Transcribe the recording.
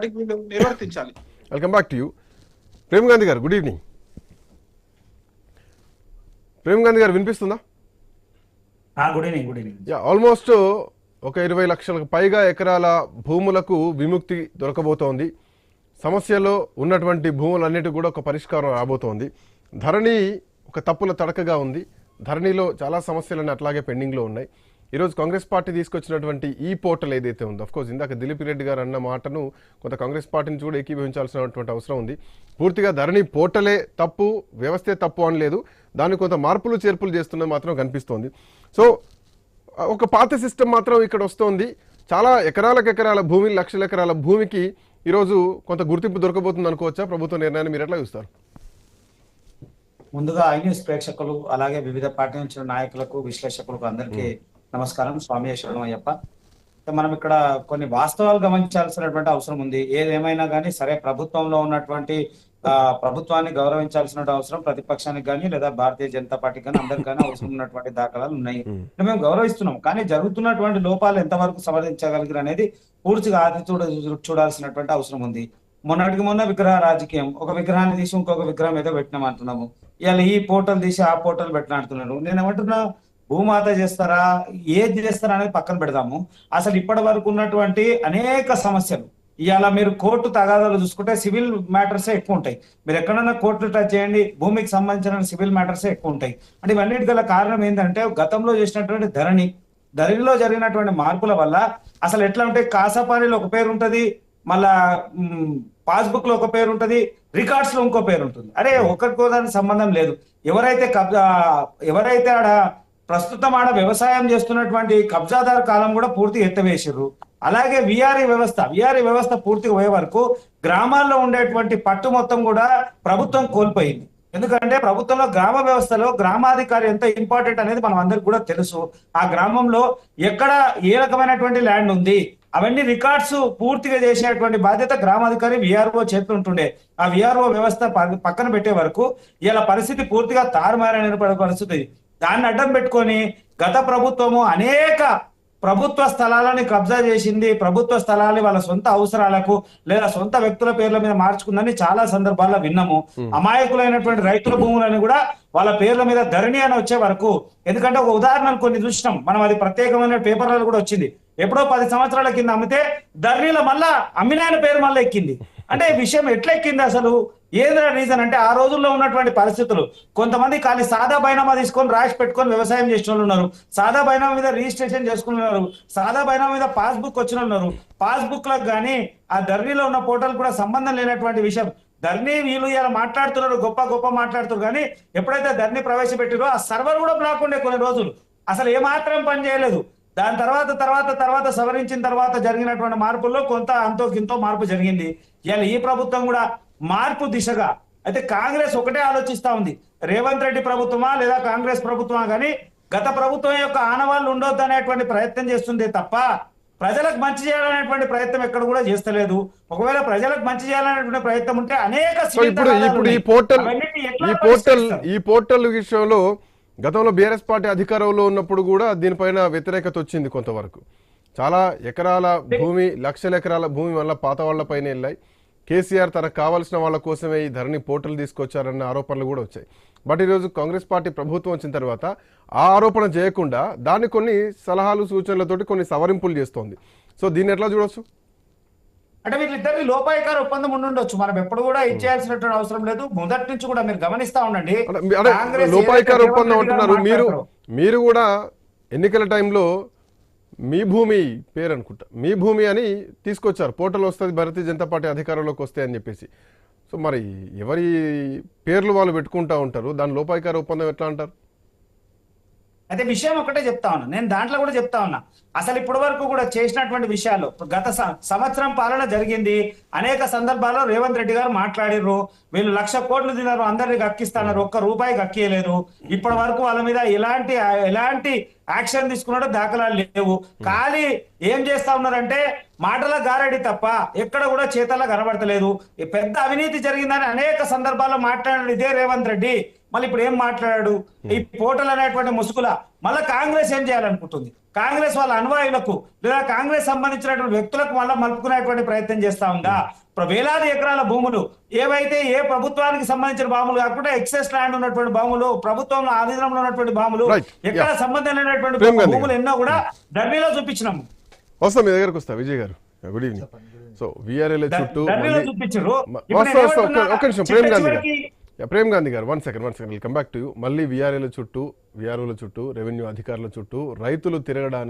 వీళ్ళు నిర్వర్తించాలి. Welcome back to you. Prem Gandhi garu, good evening. Prem Gandhi garu వినిపిస్తుందా? Good evening. Good evening. Almost ఒక 20 లక్షలకు పైగా ఎకరాల భూములకు విముక్తి దొరకబోతోంది. సమస్యలో ఉన్నటువంటి భూములన్నిటి కూడా ఒక పరిష్కారం రాబోతోంది. ధరణి ఒక తప్పుల తడకగా ఉంది. ధరణిలో చాలా సమస్యలన్నీ అట్లాగే పెండింగ్లో ఉన్నాయి. ఈరోజు కాంగ్రెస్ పార్టీ తీసుకొచ్చినటువంటి ఈ పోర్టల్ ఏదైతే ఉందో, అఫ్కోర్స్ ఇందాక దిలీప్ రెడ్డి గారు అన్న మాటను కొంత కాంగ్రెస్ పార్టీ నుంచి కూడా ఏకీభవించాల్సినటువంటి అవసరం ఉంది. పూర్తిగా ధరణి పోర్టలే తప్పు, వ్యవస్థే తప్పు అని లేదు, దాన్ని కొంత మార్పులు చేర్పులు చేస్తున్నది మాత్రం కనిపిస్తోంది. సో ఒక పాత సిస్టమ్ మాత్రం ఇక్కడ వస్తోంది. చాలా ఎకరాల భూమి, లక్షల ఎకరాల భూమికి ఈరోజు కొంత గుర్తింపు దొరకబోతుంది అనుకోవచ్చా? ప్రభుత్వ నిర్ణయాన్ని మీరు ఎట్లా చూస్తారు? ముందుగా ఐ న్యూస్ ప్రేక్షకులు, అలాగే వివిధ పార్టీ నుంచి నాయకులకు, విశ్లేషకులకు అందరికీ నమస్కారం. స్వామి శరణం అయ్యప్ప. మనం ఇక్కడ కొన్ని వాస్తవాలు గమనించాల్సినటువంటి అవసరం ఉంది. ఏదేమైనా కానీ సరే, ప్రభుత్వంలో ఉన్నటువంటి ప్రభుత్వాన్ని గౌరవించాల్సిన అవసరం ప్రతిపక్షానికి కానీ లేదా భారతీయ జనతా పార్టీకి కానీ అందరికీ అవసరం ఉన్నటువంటి దాఖలాలు ఉన్నాయి. మేము గౌరవిస్తున్నాం, కానీ జరుగుతున్నటువంటి లోపాలు ఎంతవరకు సమర్థించగలిగారు అనేది పూర్తిగా ఆది చూడాల్సినటువంటి అవసరం ఉంది. మొన్నటికి మొన్న విగ్రహ రాజకీయం, ఒక విగ్రహాన్ని తీసి ఇంకొక విగ్రహం ఏదో పెట్టినాం అంటున్నాము. ఇవాళ ఈ పోర్టల్ తీసి ఆ పోర్టల్ పెట్టినంటున్నారు. నేను ఏమంటున్నా, భూమాత చేస్తారా, ఏది చేస్తారా అనేది పక్కన పెడదాము. అసలు ఇప్పటి వరకు ఉన్నటువంటి అనేక సమస్యలు, ఇవాళ మీరు కోర్టు తగాదాలు చూసుకుంటే సివిల్ మ్యాటర్సే ఎక్కువ ఉంటాయి. మీరు ఎక్కడన్నా కోర్టు టచ్ చేయండి, భూమికి సంబంధించిన సివిల్ మ్యాటర్సే ఎక్కువ ఉంటాయి. అంటే ఇవన్నిటి గల కారణం ఏంటంటే, గతంలో చేసినటువంటి ధరణిలో జరిగినటువంటి మార్పుల వల్ల అసలు ఎట్లా ఉంటే, కాసాపానీలో ఒక పేరు ఉంటది, మళ్ళా పాస్బుక్ లో ఒక పేరు ఉంటది, రికార్డ్స్ లో ఇంకో పేరు ఉంటుంది. అరే ఒకరికో దానికి సంబంధం లేదు. ఎవరైతే ఆడ ప్రస్తుతం ఆడ వ్యవసాయం చేస్తున్నటువంటి కబ్జాదారు కాలం కూడా పూర్తి ఎత్తవేసారు. అలాగే విఆర్ఈ వ్యవస్థ పూర్తిగా పోయే వరకు గ్రామాల్లో ఉండేటువంటి పట్టు మొత్తం కూడా ప్రభుత్వం కోల్పోయింది. ఎందుకంటే ప్రభుత్వంలో గ్రామ వ్యవస్థలో గ్రామాధికారి ఎంత ఇంపార్టెంట్ అనేది మనం అందరికి కూడా తెలుసు. ఆ గ్రామంలో ఎక్కడ ఏ రకమైనటువంటి ల్యాండ్ ఉంది, అవన్నీ రికార్డ్స్ పూర్తిగా చేసేటువంటి బాధ్యత గ్రామాధికారి విఆర్ఓ చేతులు ఉంటుండే. ఆ విఆర్ఓ వ్యవస్థ పక్కన పెట్టే వరకు ఇలా పరిస్థితి పూర్తిగా తారుమారైన పరిస్థితి. దాన్ని అడ్డం పెట్టుకొని గత ప్రభుత్వము అనేక ప్రభుత్వ స్థలాలని కబ్జా చేసింది. ప్రభుత్వ స్థలాన్ని వాళ్ళ సొంత అవసరాలకు లేదా సొంత వ్యక్తుల పేర్ల మీద మార్చుకుందని చాలా సందర్భాల్లో విన్నాము. అమాయకులైనటువంటి రైతుల భూములని కూడా వాళ్ళ పేర్ల మీద ధరణి అని వచ్చే వరకు, ఎందుకంటే ఒక ఉదాహరణలు కొన్ని చూసినాం మనం, అది ప్రత్యేకమైన పేపర్లలో కూడా వచ్చింది. ఎప్పుడో 10 సంవత్సరాల కింద అమ్మితే ధరణిలో మళ్ళా అమ్మినాయన పేరు మళ్ళీ ఎక్కింది. అంటే ఈ విషయం ఎట్లా ఎక్కింది, అసలు ఏదైనా రీజన్ అంటే ఆ రోజుల్లో ఉన్నటువంటి పరిస్థితులు. కొంతమంది ఖాళీ సాదా బైనామా తీసుకొని రాసి పెట్టుకొని వ్యవసాయం చేసిన వాళ్ళు ఉన్నారు, సాదా బైనామా మీద రిజిస్ట్రేషన్ చేసుకున్నారు, సాదా బైనామా మీద పాస్బుక్ వచ్చిన ఉన్నారు. పాస్బుక్ లకు కానీ ఆ ధరణిలో ఉన్న పోర్టల్ కూడా సంబంధం లేనటువంటి విషయం. ధరణి వీళ్ళు ఇలా మాట్లాడుతున్నారు, గొప్ప మాట్లాడుతున్నారు, కానీ ఎప్పుడైతే ధరణి ప్రవేశపెట్టారో ఆ సర్వర్ కూడా బ్లాక్ ఉండే కొన్ని రోజులు, అసలు ఏమాత్రం పని చేయలేదు. దాని తర్వాత సవరించిన తర్వాత జరిగినటువంటి మార్పుల్లో కొంత అంతో మార్పు జరిగింది. ఇలా ఈ ప్రభుత్వం కూడా మార్పు దిశగా అయితే కాంగ్రెస్ ఒకటే ఆలోచిస్తా ఉంది, రేవంత్ రెడ్డి ప్రభుత్వమా లేదా కాంగ్రెస్ ప్రభుత్వమా, కానీ గత ప్రభుత్వం యొక్క ఆనవాళ్ళు ఉండొద్దు అనేటువంటి ప్రయత్నం చేస్తుంది తప్ప ప్రజలకు మంచి చేయాలనేటువంటి ప్రయత్నం ఎక్కడ కూడా చేస్తలేదు. ఒకవేళ ప్రజలకు మంచి చేయాలనేటువంటి ప్రయత్నం ఉంటే అనేక ఈ పోర్టల్ విషయంలో గతంలో బీఆర్ఎస్ పార్టీ అధికారంలో ఉన్నప్పుడు కూడా దీనిపైన వ్యతిరేకత వచ్చింది కొంతవరకు. చాలా ఎకరాల భూమి, లక్షల ఎకరాల భూమి వల్ల పాత వాళ్ల పైన వెళ్ళాయి. కేసీఆర్ తనకు కావాల్సిన వాళ్ళ కోసమే ఈ ధరణి పోర్టల్ తీసుకొచ్చారన్న ఆరోపణలు కూడా వచ్చాయి. బట్ ఈరోజు కాంగ్రెస్ పార్టీ ప్రభుత్వం వచ్చిన తర్వాత ఆ ఆరోపణ చేయకుండా దాన్ని కొన్ని సలహాలు, సూచనలతోటి కొన్ని సవరింపులు చేస్తోంది. సో దీన్ని ఎట్లా చూడొచ్చు? అంటే వీళ్ళిద్దరికి లోపాయకార ఒప్పందం ఉండుండొచ్చు, మనం ఎప్పుడు కూడా ఇచ్చేయాల్సినటువంటి అవసరం లేదు. మొదటి నుంచి కూడా మీరు గమనిస్తా ఉండండి. లోపాయకార ఒప్పందం అంటున్నారు మీరు కూడా ఎన్నికల టైంలో మీ భూమి పేరు అనుకుంటా, మీ భూమి అని తీసుకొచ్చారు. పోర్టల్ వస్తుంది భారతీయ జనతా పార్టీ అధికారంలోకి వస్తే అని చెప్పేసి. సో మరి ఎవరి పేర్లు వాళ్ళు పెట్టుకుంటా ఉంటారు, దాని లోపాయకార ఒప్పందం ఎట్లా అంటారు? అయితే విషయం ఒకటే చెప్తా ఉన్నా, నేను దాంట్లో కూడా చెప్తా ఉన్నా, అసలు ఇప్పటి వరకు కూడా చేసినటువంటి విషయాలు, గత సంవత్సరం పాలన జరిగింది, అనేక సందర్భాల్లో రేవంత్ రెడ్డి గారు మాట్లాడిర్రు, వీళ్ళు 1,00,000 కోట్లు తిన్నారు, అందరికి గక్కిస్తున్నారు, ₹1 గక్కియలేదు. ఇప్పటి వరకు వాళ్ళ మీద ఎలాంటి యాక్షన్ తీసుకున్నాడో దాఖలాలు లేవు. ఖాళీ ఏం చేస్తా ఉన్నారంటే మాటల గారడి తప్ప ఎక్కడ కూడా చేతల్లో కనబడతలేదు. పెద్ద అవినీతి జరిగిందని అనేక సందర్భాల్లో మాట్లాడాడు ఇదే రేవంత్ రెడ్డి. మళ్ళీ ఇప్పుడు ఏం మాట్లాడాడు? ఈ పోర్టల్ అనేటువంటి ముసుగుల మళ్ళీ కాంగ్రెస్ ఏం చేయాలనుకుంటుంది? కాంగ్రెస్ వాళ్ళ అనుయాయులకు లేదా కాంగ్రెస్ సంబంధించినటువంటి వ్యక్తులకు మళ్ళీ మలుపుకునేటువంటి ప్రయత్నం చేస్తా ఉందా? వేలాది ఎకరాల భూములు ఏవైతే ఏ ప్రభుత్వానికి సంబంధించిన భూములు కాకుండా ఎక్సెస్ ల్యాండ్ ఉన్నటువంటి భూములు, ప్రభుత్వంలో ఆధీనంలో ఉన్నటువంటి భూములు, Right. ఎక్కడ Yeah. సంబంధం లేనటువంటి ప్రేమ్ గాంధీ భూములు ఎన్నో కూడా ఢిల్లీలో చూపించినాము. వస్తా మీ దగ్గరకు వస్తా విజయ్ గారు. Good evening. సో విఆర్ఎల్ చుట్టూ ఢిల్లీలో చూపించారు. ఒక్క నిమిషం ప్రేమ్ గాంధీ గారు, ప్రేమ్ గాంధీ గారు, one second will come back to you. మళ్ళీ విఆర్ఏల చుట్టూ, విఆర్ఓల చుట్టూ, రెవెన్యూ అధికారుల చుట్టూ రైతులు తిరగడానికి